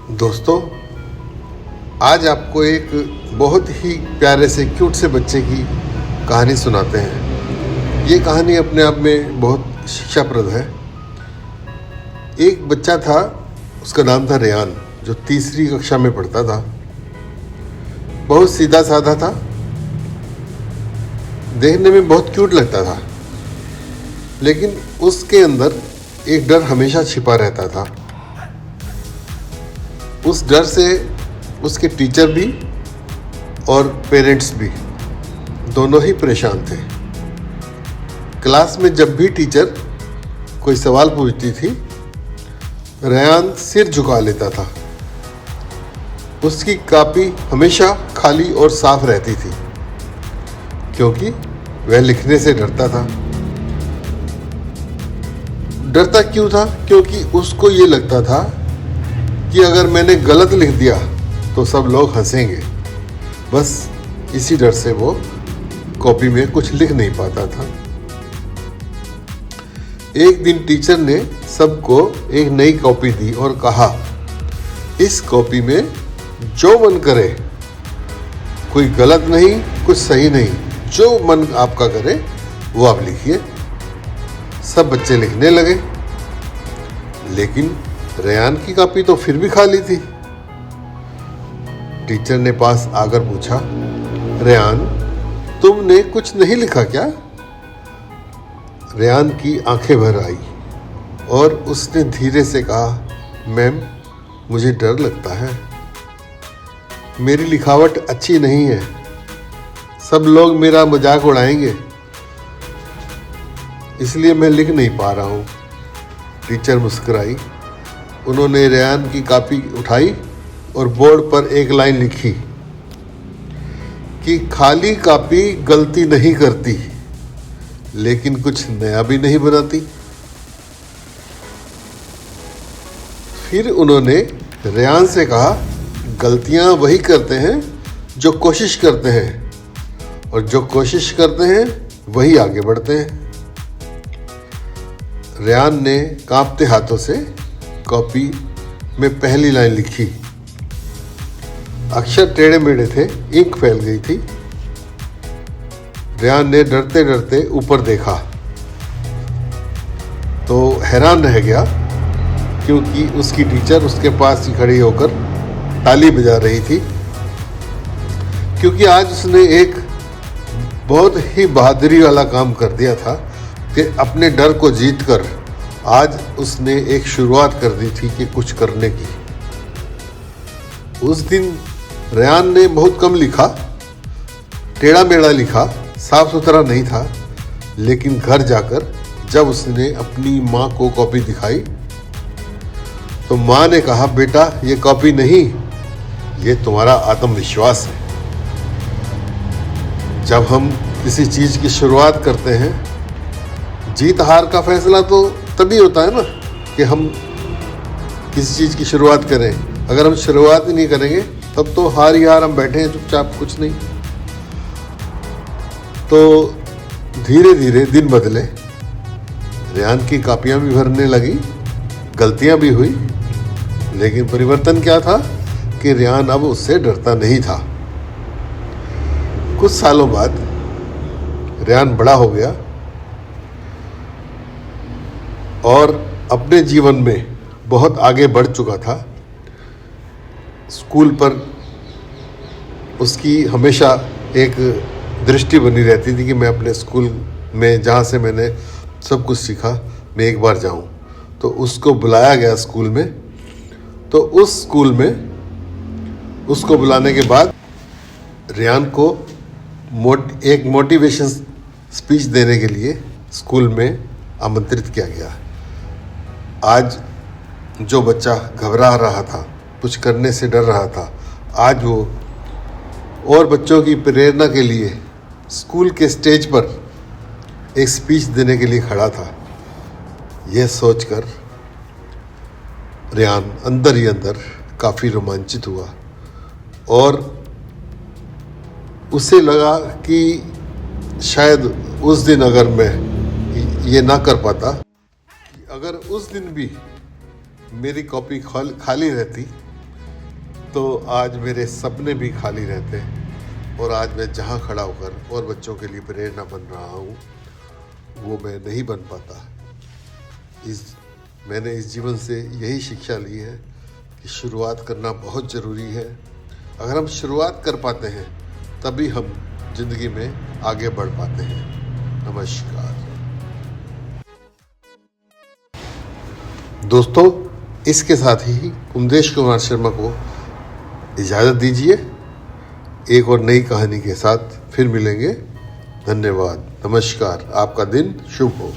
दोस्तों, आज आपको एक बहुत ही प्यारे से क्यूट से बच्चे की कहानी सुनाते हैं। ये कहानी अपने आप में बहुत शिक्षाप्रद है। एक बच्चा था, उसका नाम था रेयान, जो तीसरी कक्षा में पढ़ता था। बहुत सीधा साधा था, देखने में बहुत क्यूट लगता था, लेकिन उसके अंदर एक डर हमेशा छिपा रहता था। उस डर से उसके टीचर भी और पेरेंट्स भी दोनों ही परेशान थे। क्लास में जब भी टीचर कोई सवाल पूछती थी, रेयान सिर झुका लेता था। उसकी कॉपी हमेशा खाली और साफ रहती थी, क्योंकि वह लिखने से डरता था। डरता क्यों था? क्योंकि उसको ये लगता था कि अगर मैंने गलत लिख दिया तो सब लोग हंसेंगे। बस इसी डर से वो कॉपी में कुछ लिख नहीं पाता था। एक दिन टीचर ने सबको एक नई कॉपी दी और कहा, इस कॉपी में जो मन करे, कोई गलत नहीं, कुछ सही नहीं, जो मन आपका करे वो आप लिखिए। सब बच्चे लिखने लगे, लेकिन रेयान की कॉपी तो फिर भी खाली थी। टीचर ने पास आकर पूछा, रेयान, तुमने कुछ नहीं लिखा क्या? रेयान की आंखें भर आई और उसने धीरे से कहा, मैम, मुझे डर लगता है। मेरी लिखावट अच्छी नहीं है, सब लोग मेरा मजाक उड़ाएंगे, इसलिए मैं लिख नहीं पा रहा हूँ। टीचर मुस्कुराई। उन्होंने रेयान की कॉपी उठाई और बोर्ड पर एक लाइन लिखी कि खाली कॉपी गलती नहीं करती, लेकिन कुछ नया भी नहीं बनाती। फिर उन्होंने रेयान से कहा, गलतियां वही करते हैं जो कोशिश करते हैं, और जो कोशिश करते हैं वही आगे बढ़ते हैं। रेयान ने कांपते हाथों से कॉपी में पहली लाइन लिखी। अक्षर टेढ़े मेढ़े थे, इंक फैल गई थी। रेयान ने डरते डरते ऊपर देखा तो हैरान रह गया, क्योंकि उसकी टीचर उसके पास ही खड़ी होकर ताली बजा रही थी, क्योंकि आज उसने एक बहुत ही बहादुरी वाला काम कर दिया था कि अपने डर को जीतकर आज उसने एक शुरुआत कर दी थी कि कुछ करने की। उस दिन रेयान ने बहुत कम लिखा, टेढ़ा मेढ़ा लिखा, साफ सुथरा नहीं था, लेकिन घर जाकर जब उसने अपनी माँ को कॉपी दिखाई तो माँ ने कहा, बेटा, ये कॉपी नहीं, ये तुम्हारा आत्मविश्वास है। जब हम किसी चीज़ की शुरुआत करते हैं, जीत हार का फैसला तो तभी होता है ना कि हम किसी चीज़ की शुरुआत करें। अगर हम शुरुआत ही नहीं करेंगे तब तो हार ही हार हम बैठे हैं चुपचाप, कुछ नहीं। तो धीरे धीरे दिन बदले, रेयान की कॉपियाँ भी भरने लगी, गलतियाँ भी हुई, लेकिन परिवर्तन क्या था कि रेयान अब उससे डरता नहीं था। कुछ सालों बाद रेयान बड़ा हो गया और अपने जीवन में बहुत आगे बढ़ चुका था। स्कूल पर उसकी हमेशा एक दृष्टि बनी रहती थी कि मैं अपने स्कूल में, जहाँ से मैंने सब कुछ सीखा, मैं एक बार जाऊँ। तो उसको बुलाया गया स्कूल में। तो उस स्कूल में उसको बुलाने के बाद रेयान को एक मोटिवेशन स्पीच देने के लिए स्कूल में आमंत्रित किया गया। आज जो बच्चा घबरा रहा था, कुछ करने से डर रहा था, आज वो और बच्चों की प्रेरणा के लिए स्कूल के स्टेज पर एक स्पीच देने के लिए खड़ा था। यह सोचकर रेयान अंदर ही अंदर काफ़ी रोमांचित हुआ और उसे लगा कि शायद उस दिन अगर मैं ये ना कर पाता, अगर उस दिन भी मेरी कॉपी खाली रहती तो आज मेरे सपने भी खाली रहते हैं और आज मैं जहाँ खड़ा होकर और बच्चों के लिए प्रेरणा बन रहा हूँ वो मैं नहीं बन पाता। मैंने इस जीवन से यही शिक्षा ली है कि शुरुआत करना बहुत ज़रूरी है। अगर हम शुरुआत कर पाते हैं तभी हम ज़िंदगी में आगे बढ़ पाते हैं। नमस्कार दोस्तों, इसके साथ ही उमेश कुमार शर्मा को इजाज़त दीजिए। एक और नई कहानी के साथ फिर मिलेंगे। धन्यवाद। नमस्कार। आपका दिन शुभ हो।